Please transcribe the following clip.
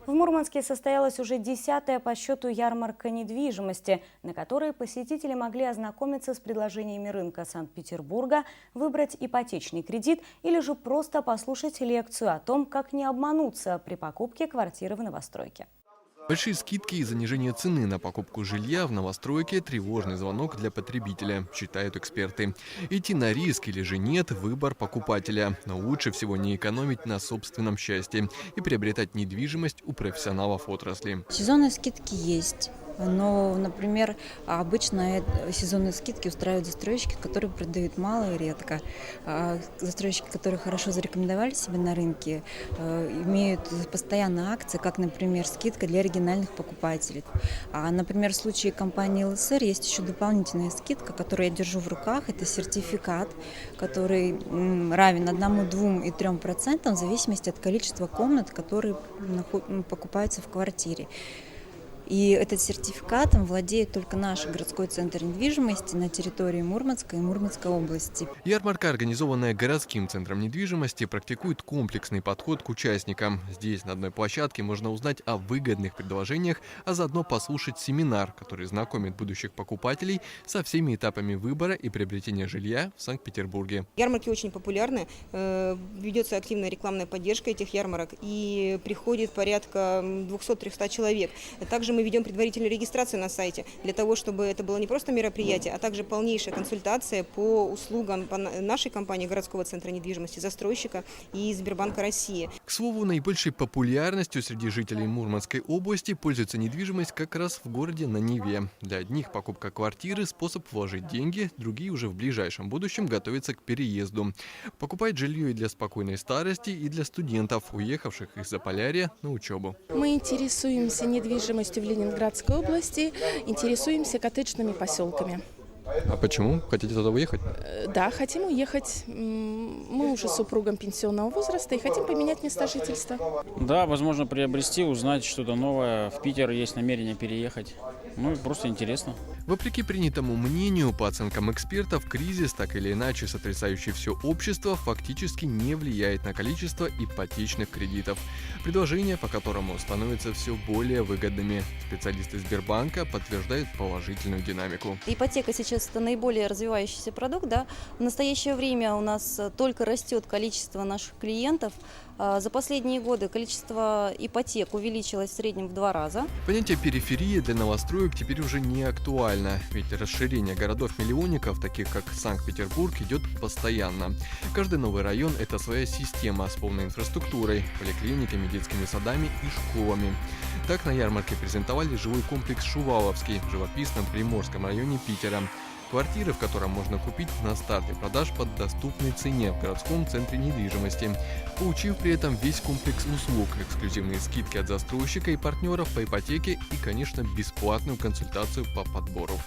В Мурманске состоялась уже 10-я по счету ярмарка недвижимости, на которой посетители могли ознакомиться с предложениями рынка Санкт-Петербурга, выбрать ипотечный кредит или же просто послушать лекцию о том, как не обмануться при покупке квартиры в новостройке. Большие скидки и занижение цены на покупку жилья в новостройке – тревожный звонок для потребителя, считают эксперты. Идти на риск или же нет – выбор покупателя. Но лучше всего не экономить на собственном счастье и приобретать недвижимость у профессионалов отрасли. Сезонные скидки есть. Но, например, обычно сезонные скидки устраивают застройщики, которые продают мало и редко. Застройщики, которые хорошо зарекомендовали себя на рынке, имеют постоянные акции, как, например, скидка для оригинальных покупателей. Например, в случае компании ЛСР есть еще дополнительная скидка, которую я держу в руках. Это сертификат, который равен 1, 2 и 3% в зависимости от количества комнат, которые покупаются в квартире. И этот сертификатом владеет только наш городской центр недвижимости на территории Мурманска и Мурманской области. Ярмарка, организованная городским центром недвижимости, практикует комплексный подход к участникам. Здесь на одной площадке можно узнать о выгодных предложениях, а заодно послушать семинар, который знакомит будущих покупателей со всеми этапами выбора и приобретения жилья в Санкт-Петербурге. Ярмарки очень популярны, ведется активная рекламная поддержка этих ярмарок и приходит порядка 200-300 человек. Также мы ведем предварительную регистрацию на сайте для того, чтобы это было не просто мероприятие, а также полнейшая консультация по услугам нашей компании городского центра недвижимости, застройщика и Сбербанка России. К слову, наибольшей популярностью среди жителей Мурманской области пользуется недвижимость как раз в городе на Неве. Для одних покупка квартиры – способ вложить деньги, другие уже в ближайшем будущем готовятся к переезду. Покупать жилье и для спокойной старости, и для студентов, уехавших из Заполярья на учебу. Мы интересуемся недвижимостью в Ленинградской области, интересуемся коттеджными поселками. А почему? Хотите туда уехать? Да, хотим уехать. Мы уже с супругом пенсионного возраста и хотим поменять место жительства. Да, возможно приобрести, узнать что-то новое. В Питер есть намерение переехать. Ну, просто интересно. Вопреки принятому мнению, по оценкам экспертов, кризис, так или иначе сотрясающий все общество, фактически не влияет на количество ипотечных кредитов. Предложения, по которому становятся все более выгодными. Специалисты Сбербанка подтверждают положительную динамику. Ипотека сейчас это наиболее развивающийся продукт. Да? В настоящее время у нас только растет количество наших клиентов. За последние годы количество ипотек увеличилось в среднем в 2 раза. Понятие периферии для новостроек теперь уже не актуально, ведь расширение городов-миллионников, таких как Санкт-Петербург, идет постоянно. Каждый новый район – это своя система с полной инфраструктурой, поликлиниками, детскими садами и школами. Так на ярмарке презентовали жилой комплекс «Шуваловский» в живописном Приморском районе Питера. Квартиры, в котором можно купить на старте продаж под доступной цене в городском центре недвижимости, получив при этом весь комплекс услуг, эксклюзивные скидки от застройщика и партнеров по ипотеке и, конечно, бесплатную консультацию по подбору.